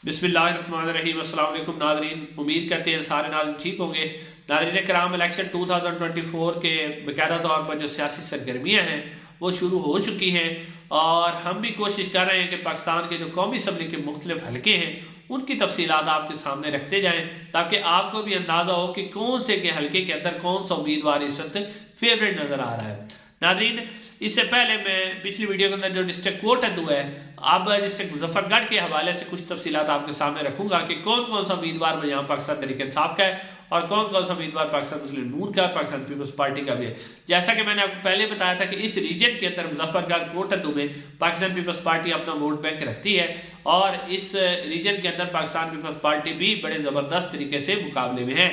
बिस्मिल्लाहिर्रहमानिर्रहीम। अस्सलाम वालेकुम नाज़रीन, उम्मीद करते हैं सारे नाज़रीन ठीक होंगे। नाज़रीन कराम, इलेक्शन 2024 के बाकायदा तौर पर जो सियासी सरगर्मियाँ हैं वो शुरू हो चुकी हैं और हम भी कोशिश कर रहे हैं कि पाकिस्तान के जो कौमी असम्बली के मुख्तलिफ हलके हैं उनकी तफसीलात आपके सामने रखते जाएँ, ताकि आपको भी अंदाज़ा हो कि कौन से के हलके के अंदर कौन सा उम्मीदवार इस वक्त फेवरेट नज़र आ रहा है। नाज़रीन, इससे पहले मैं पिछली वीडियो के अंदर जो डिस्ट्रिक्ट कोर्ट हुआ है, अब डिस्ट्रिक्ट मुजफ्फरगढ़ के हवाले से कुछ तफसीलात आपके सामने रखूंगा कि कौन कौन सा उम्मीदवार यहाँ पाकिस्तान तहरीक इंसाफ का है और कौन कौन सा उम्मीदवार पाकिस्तान मुस्लिम नून का, पाकिस्तान पीपल्स पार्टी का भी है। जैसा कि मैंने आपको पहले बताया था कि इस रीजन के अंदर मुजफ्फरगढ़ कोटद्दू में पाकिस्तान पीपल्स पार्टी अपना वोट बैंक रखती है और इस रीजन के अंदर पाकिस्तान पीपल्स पार्टी भी बड़े ज़बरदस्त तरीके से मुकाबले में है।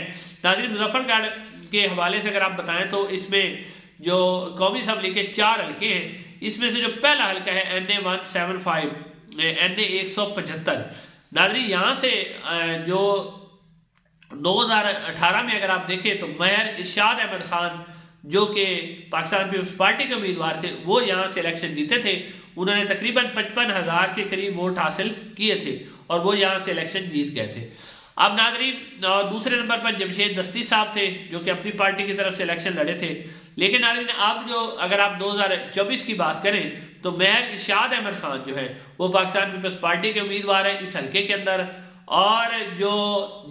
नाज़रीन, मुजफ्फरगढ़ के हवाले से अगर आप बताएं तो इसमें जो कौमी असम्बली के 4 हल्के हैं, इसमें से जो पहला हल्का है NA 175, NA 175। नाज़रीन, यहाँ से जो 2018 में अगर आप देखें तो मेहर इरशाद अहमद खान जो कि पाकिस्तान पीपल्स पार्टी के उम्मीदवार थे, वो यहाँ से इलेक्शन जीते थे। उन्होंने तकरीबन 55,000 के करीब वोट हासिल किए थे और वो यहाँ से इलेक्शन जीत गए थे। अब नाज़रीन, दूसरे नंबर पर जमशेद दस्ती साहब थे जो कि अपनी पार्टी की तरफ से इलेक्शन लड़े थे। लेकिन नाज़रीन, अब जो अगर आप 2024 की बात करें तो मेहर इरशाद अहमद खान जो है वो पाकिस्तान पीपल्स पार्टी के उम्मीदवार हैं इस हल्के के अंदर, और जो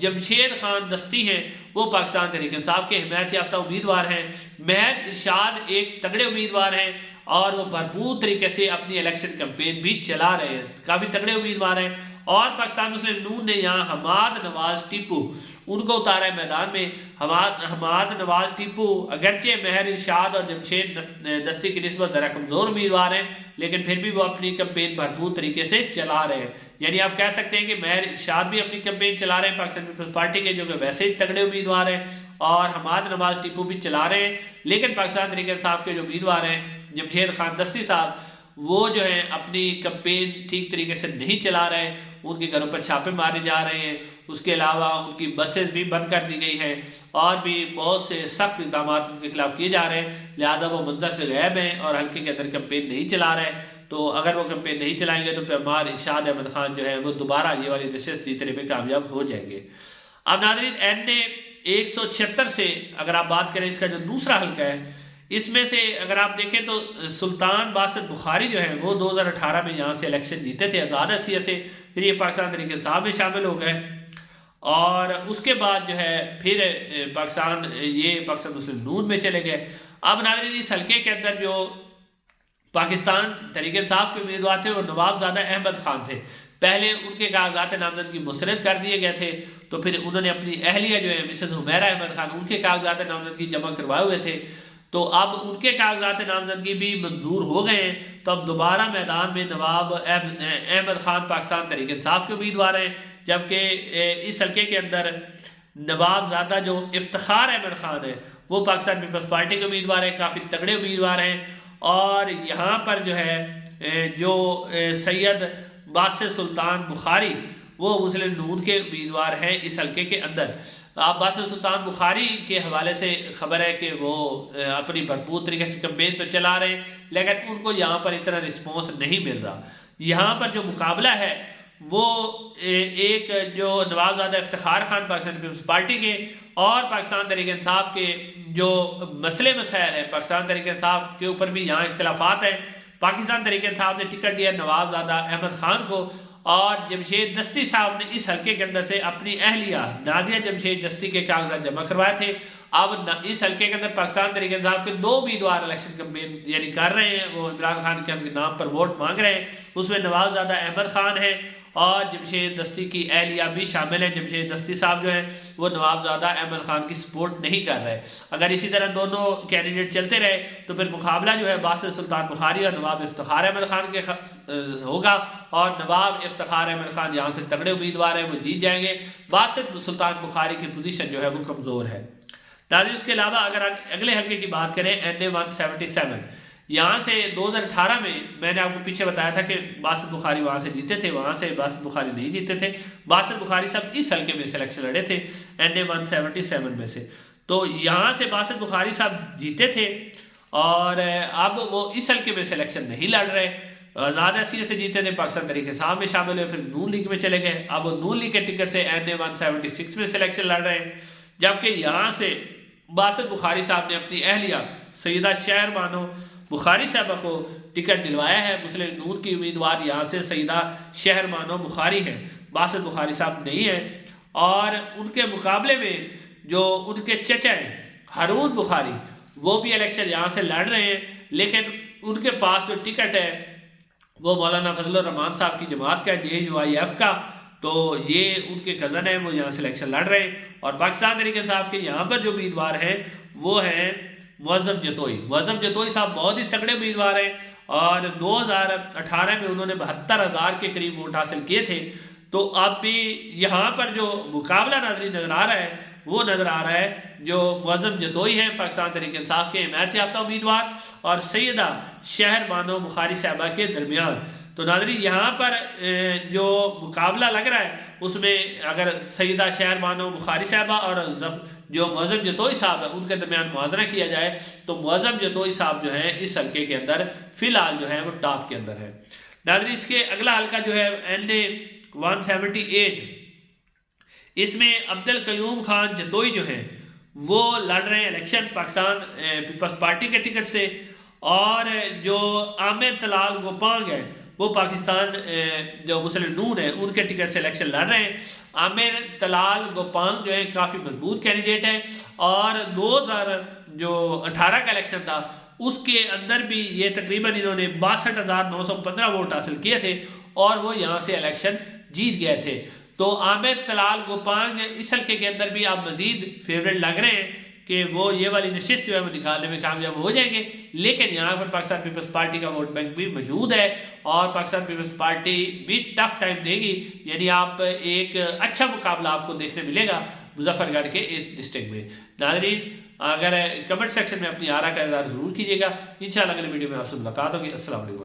जमशेद खान दस्ती हैं वो पाकिस्तान तहरीक इंसाफ के हिमायत याफ्ता उम्मीदवार हैं। मेहर इरशाद एक तगड़े उम्मीदवार हैं और वो भरपूर तरीके से अपनी इलेक्शन कैंपेन भी चला रहे हैं, काफ़ी तगड़े उम्मीदवार हैं। और पाकिस्तान मुस्लिम नून ने यहाँ हमाद नवाज टीपू उनको उतारा है मैदान में। हमाद नवाज टीपू अगरचे मेहर इरशाद और जमशेद दस्ती की निस्बत ज़रा कमज़ोर उम्मीदवार हैं, लेकिन फिर भी वो अपनी कैंपेन भरपूर तरीके से चला रहे हैं। यानी आप कह सकते हैं कि मेहर इरशाद भी अपनी कैंपेन चला रहे हैं पाकिस्तान पीपल्स पार्टी के, जो कि वैसे ही तगड़े उम्मीदवार हैं, और हमाद नवाज टीपू भी चला रहे हैं। लेकिन पाकिस्तान तहरीक इंसाफ के जो उम्मीदवार हैं जमशेद खान दस्ती साहब, वो जो है अपनी कैंपेन ठीक तरीके से नहीं चला रहे हैं। उनके घरों पर छापे मारे जा रहे हैं, उसके अलावा उनकी बसेस भी बंद कर दी गई हैं और भी बहुत से सख्त इक़दाम उनके खिलाफ किए जा रहे हैं। लिहाजा वो मंजर से गायब हैं और हल्के के अंदर कैंपेन नहीं चला रहे हैं। तो अगर वो कैंपेन नहीं चलाएंगे तो फिर मेहर इरशाद अहमद खान जो है वो दोबारा ये वाली नशस्त जीतने में कामयाब हो जाएंगे। अब नाज़रीन, NA 176 से अगर आप बात करें, इसका जो दूसरा हल्का है, इसमें से अगर आप देखें तो सुल्तान बासित बुखारी जो है वो 2018 में यहाँ से इलेक्शन जीते थे आज़ाद हैसियत से, फिर ये पाकिस्तान तहरीक इंसाफ में शामिल हो गए और उसके बाद जो है फिर पाकिस्तान मुस्लिम नून में चले गए। अब नाज़रीन, इस हल्के के अंदर जो पाकिस्तान तहरीक इंसाफ के उम्मीदवार थे वो नवाबजादा अहमद खान थे। पहले उनके कागजात नामजदगी मुस्तरद कर दिए गए थे, तो फिर उन्होंने अपनी अहलिया जो है मिसेस हुमैरा अहमद खान, उनके कागजात नामजदगी जमा करवाए हुए थे। तो अब उनके कागजात नामजदगी भी मंजूर हो गए हैं, तो अब दोबारा मैदान में नवाब अहमद खान पाकिस्तान तहरीक इंसाफ के उम्मीदवार हैं, जबकि इस हल्के के अंदर नवाबजादा जो इफ्तिखार अहमद खान है वो पाकिस्तान पीपल्स पार्टी के उम्मीदवार हैं, काफ़ी तगड़े उम्मीदवार हैं। और यहाँ पर जो है जो सैयद बासित सुल्तान बुखारी वो मुस्लिम नून के उम्मीदवार हैं इस हल्के के अंदर। आप बासित सुल्तान बुखारी के हवाले से खबर है कि वो अपनी भरपूर तरीके से कैंपेन तो चला रहे हैं, लेकिन उनको यहाँ पर इतना रिस्पॉन्स नहीं मिल रहा। यहाँ पर जो मुकाबला है वो एक जो नवाबजादा इफ्तिखार खान पाकिस्तान पीपल्स पार्टी के और पाकिस्तान तहरीक इंसाफ के जो मसले मसाइल हैं, पाकिस्तान तहरीक इंसाफ के ऊपर भी यहाँ इख्तिलाफात हैं। पाकिस्तान तहरीक इंसाफ ने टिकट दिया नवाबजादा अहमद खान को और जमशेद दस्ती साहब ने इस हल्के के अंदर से अपनी अहलिया नाजिया जमशेद दस्ती के कागजात जमा करवाए थे। अब इस हल्के के अंदर पाकिस्तान तहरीक इंसाफ के 2 उम्मीदवार इलेक्शन कैंपेन यानी कर रहे हैं, वो इमरान खान के नाम पर वोट मांग रहे हैं। उसमें नवाबजादा अहमद खान है और जमशेद दस्ती की अहलिया भी शामिल है। जमशेद दस्ती साहब जो है वो नवाबजादा अहमद खान की सपोर्ट नहीं कर रहे। अगर इसी तरह दोनों कैंडिडेट चलते रहे तो फिर मुकाबला जो है बासित सुल्तान बुखारी और नवाब इफ्तिखार अहमद खान के होगा, और नवाब इफ्तिखार अहमद खान यहाँ से तगड़े उम्मीदवार हैं, वो जीत जाएंगे। बासित सुल्तान बुखारी की पोजीशन जो है वो कमज़ोर है। नाज़रीन, इसके अलावा अगर अगले हल्के की बात करें NA 177, यहाँ से 2018 में मैंने आपको पीछे बताया था कि बासित बुखारी वहाँ से जीते थे, वहाँ से बासित बुखारी नहीं जीते थे। बासित बुखारी सब इस हल्के में सिलेक्शन लड़े थे NA 177 में से, तो यहाँ से बासित बुखारी साहब जीते थे और अब वो इस हल्के में सिलेक्शन नहीं लड़ रहे। आज़ाद हैसियत से जीते थे, पाकिस्तान तहरीक इंसाफ में शामिल हुए, फिर नून लीग में चले गए। अब वो नून लीग के टिकट से NA 176 में सिलेक्शन लड़ रहे हैं, जबकि यहाँ से बासित बुखारी साहब ने अपनी अहलिया सैयदा शहर बानो बुखारी साहबा को टिकट दिलवाया है। मुस्लिम नून की उम्मीदवार यहाँ से सैयदा शहर बानो बुखारी हैं, बासित बुखारी साहब नहीं है। और उनके मुकाबले में जो उनके चचा हैं हारून बुखारी, वो भी इलेक्शन यहाँ से लड़ रहे हैं, लेकिन उनके पास जो टिकट है वो मौलाना फजलुर रहमान साहब की जमात का JUIF का, तो ये उनके कज़न है, वो यहाँ से इलेक्शन लड़ रहे हैं। और पाकिस्तान तहरीक इंसाफ के यहाँ पर जो उम्मीदवार हैं वो हैं मुअज़्ज़म जतोई। मुअज़्ज़म जतोई साहब बहुत ही तगड़े उम्मीदवार हैं और 2018 में उन्होंने 72,000 के करीब वोट हासिल किए थे। तो अब भी यहाँ पर जो मुकाबला नजर आ रहा है वो नज़र आ रहा है जो मुअज़्ज़म जतोई हैं पाकिस्तान तहरीक इंसाफ के हिमायत याफ्ता उम्मीदवार और सैयदा शहर बानो बुखारी साहबा के दरमियान। तो नाज़रीन यहाँ पर जो मुकाबला लग रहा है उसमें अगर सैयदा शहर बानो बुखारी साहबा और जो मुअज़्ज़म जतोई साहब है उनके दरमियान मुआवजा किया जाए तो मुअज़्ज़म जतोई साहब जो है इस हल्के के अंदर फिलहाल जो है वो टॉप के अंदर है। नाज़रीन इसके अगला हल्का जो है NA 178, इसमें अब्दुल कयूम खान जतोई जो हैं वो लड़ रहे हैं इलेक्शन पाकिस्तान पीपल्स पार्टी के टिकट से, और जो आमिर तलाल गोपांग है वो पाकिस्तान जो मुस्लिम नून है उनके टिकट से इलेक्शन लड़ रहे हैं। आमिर तलाल गोपांग जो है काफ़ी मजबूत कैंडिडेट है और 2018 का इलेक्शन था उसके अंदर भी ये तकरीबन इन्होंने 62,915 वोट हासिल किए थे और वो यहाँ से इलेक्शन जीत गए थे। तो आमिर तलाल गोपांग इस हल्के के अंदर भी आप मजीद फेवरेट लग रहे हैं कि वो ये वाली नशिस्त जो है वो निकालने में कामयाब हो जाएंगे। लेकिन यहाँ पर पाकिस्तान पीपल्स पार्टी का वोट बैंक भी मौजूद है और पाकिस्तान पीपल्स पार्टी भी टफ टाइम देगी, यानी आप एक अच्छा मुकाबला आपको देखने मिलेगा मुजफ्फरगढ़ के इस डिस्ट्रिक्ट में। नाज़रीन अगर कमेंट सेक्शन में अपनी आरा का इज़हार ज़रूर कीजिएगा। इंशाअल्लाह अगले वीडियो में आपसे मुलाकात होगी। अस्सलाम वालेकुम।